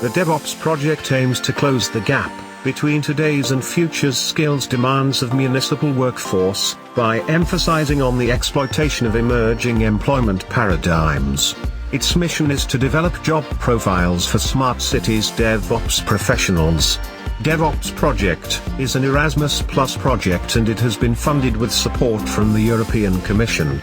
The DevOps project aims to close the gap between today's and future's skills demands of municipal workforce, by emphasizing on the exploitation of emerging employment paradigms. Its mission is to develop job profiles for smart cities DevOps professionals. DevOps project is an Erasmus Plus project and it has been funded with support from the European Commission.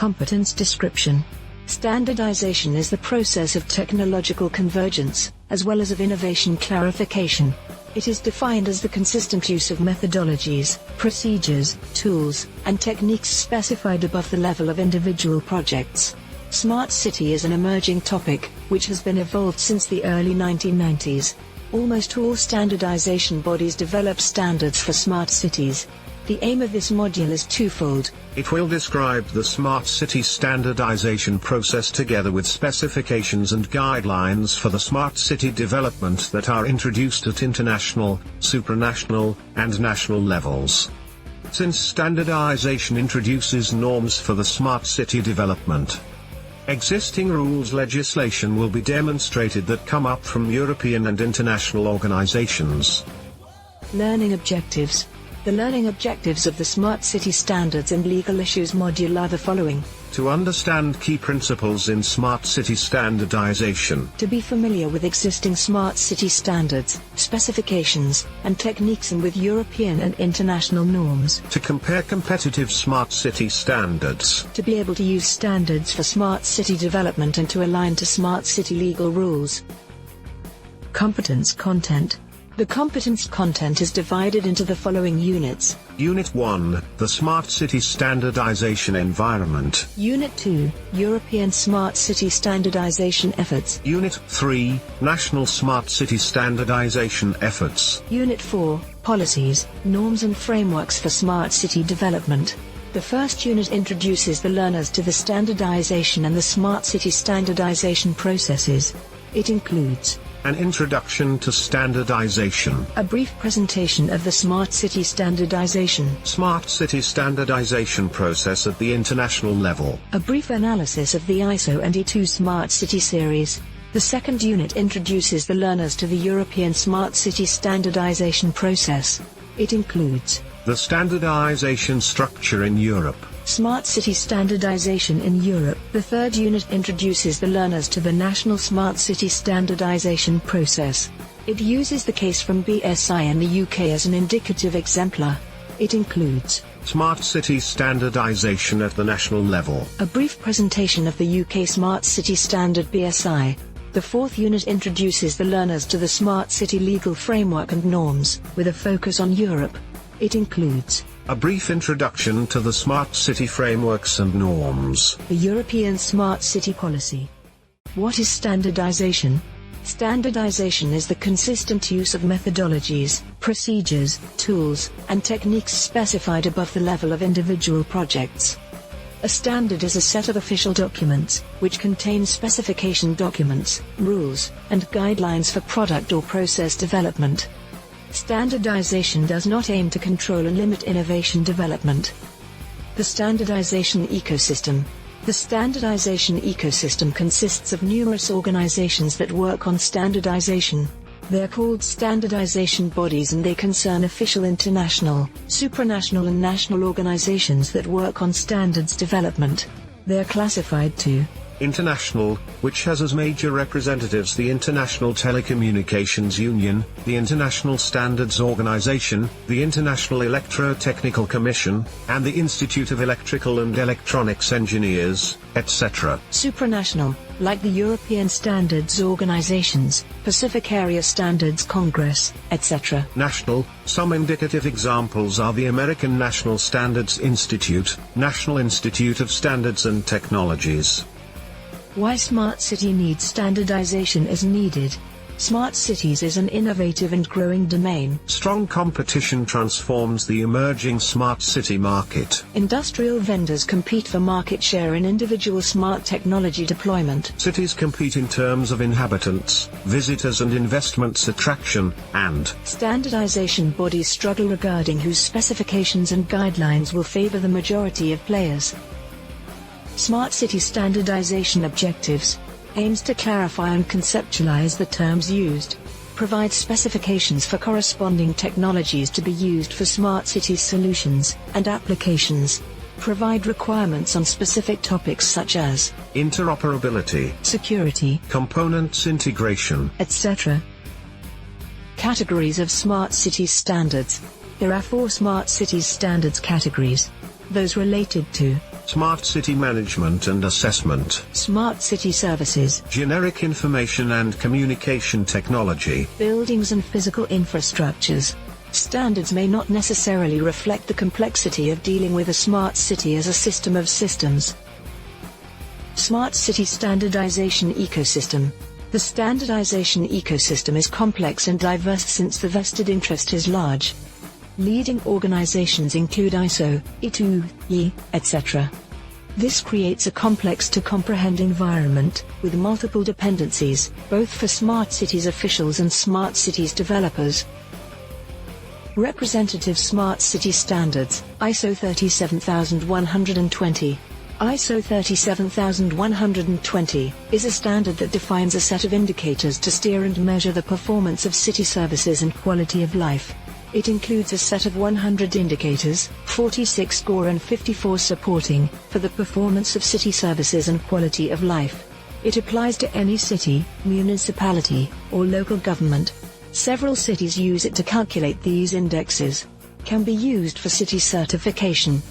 Competence description. Standardization is the process of technological convergence, as well as of innovation clarification. It is defined as the consistent use of methodologies, procedures, tools, and techniques specified above the level of individual projects. Smart city is an emerging topic, which has been evolved since the early 1990s. Almost all standardization bodies develop standards for smart cities. The aim of this module is twofold. It will describe the smart city standardization process together with specifications and guidelines for the smart city development that are introduced at international, supranational, and national levels. Since standardization introduces norms for the smart city development, existing rules legislation will be demonstrated that come up from European and international organizations. Learning objectives. The learning objectives of the Smart City Standards and Legal Issues module are the following. To understand key principles in smart city standardization. To be familiar with existing smart city standards, specifications, and techniques and with European and international norms. To compare competitive smart city standards. To be able to use standards for smart city development and to align to smart city legal rules. Competence content. The competence content is divided into the following units. Unit 1, the Smart City Standardization Environment. Unit 2, European Smart City Standardization Efforts. Unit 3, National Smart City Standardization Efforts. Unit 4, Policies, Norms and Frameworks for Smart City Development. The first unit introduces the learners to the standardization and the smart city standardization processes. It includes an introduction to standardization, a brief presentation of the smart city standardization process at the international level, a brief analysis of the ISO and E2 Smart City series. The second unit introduces the learners to the European Smart City standardization process. It includes the standardization structure in Europe, Smart City Standardization in Europe. The third unit introduces the learners to the National Smart City Standardization process. It uses the case from BSI in the UK as an indicative exemplar. It includes Smart City Standardization at the national level, a brief presentation of the UK Smart City Standard BSI. The fourth unit introduces the learners to the Smart City legal framework and norms, with a focus on Europe. It includes a brief introduction to the Smart City frameworks and norms, the European Smart City Policy. What is standardization? Standardization is the consistent use of methodologies, procedures, tools, and techniques specified above the level of individual projects. A standard is a set of official documents, which contain specification documents, rules, and guidelines for product or process development. Standardization does not aim to control and limit innovation development. The standardization ecosystem. The standardization ecosystem consists of numerous organizations that work on standardization. They are called standardization bodies and they concern official international, supranational and national organizations that work on standards development. They are classified to international, which has as major representatives the International Telecommunications Union, the International Standards Organization, the International Electrotechnical Commission, and the Institute of Electrical and Electronics Engineers, etc. Supranational, like the European Standards Organizations, Pacific Area Standards Congress, etc. National, some indicative examples are the American National Standards Institute, National Institute of Standards and Technologies. Why smart city needs standardization is needed. Smart cities is an innovative and growing domain. Strong competition transforms the emerging smart city market. Industrial vendors compete for market share in individual smart technology deployment. Cities compete in terms of inhabitants, visitors and investments attraction, and standardization bodies struggle regarding whose specifications and guidelines will favor the majority of players. Smart city standardization objectives aims to clarify and conceptualize the terms used, provide specifications for corresponding technologies to be used for smart city solutions and applications, provide requirements on specific topics such as interoperability, security, components integration, etc. Categories of smart cities standards. There are 4 smart cities standards categories. Those related to smart city management and assessment, smart city services, generic information and communication technology, buildings and physical infrastructures. Standards may not necessarily reflect the complexity of dealing with a smart city as a system of systems. Smart city standardization ecosystem. The standardization ecosystem is complex and diverse since the vested interest is large. Leading organizations include ISO, E2E, etc. This creates a complex to comprehend environment, with multiple dependencies, both for smart cities officials and smart cities developers. Representative Smart City Standards, ISO 37120. ISO 37120 is a standard that defines a set of indicators to steer and measure the performance of city services and quality of life. It includes a set of 100 indicators, 46 score and 54 supporting, for the performance of city services and quality of life. It applies to any city, municipality, or local government. Several cities use it to calculate these indexes. Can be used for city certification.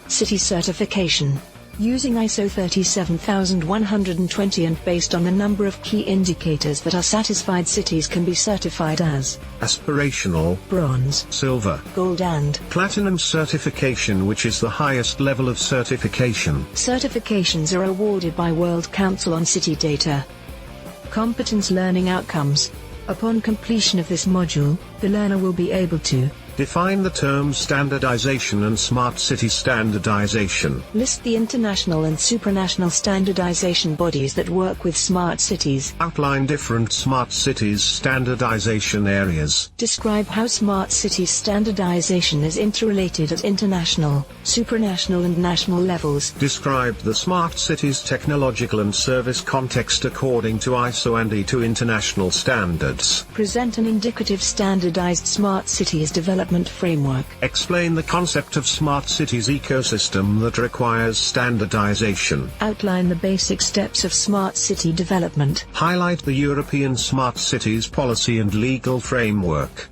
City certification. Using ISO 37120 and based on the number of key indicators that are satisfied, cities can be certified as aspirational, bronze, silver, gold and platinum certification, which is the highest level of certification. Certifications are awarded by World Council on City Data. Competence learning outcomes. Upon completion of this module, the learner will be able to define the terms standardization and smart city standardization. List the international and supranational standardization bodies that work with smart cities. Outline different smart cities standardization areas. Describe how smart cities standardization is interrelated at international, supranational and national levels. Describe the smart cities technological and service context according to ISO and E2 international standards. Present an indicative standardized smart cities development framework. Explain the concept of smart cities ecosystem that requires standardization. Outline the basic steps of smart city development. Highlight the European Smart Cities policy and legal framework.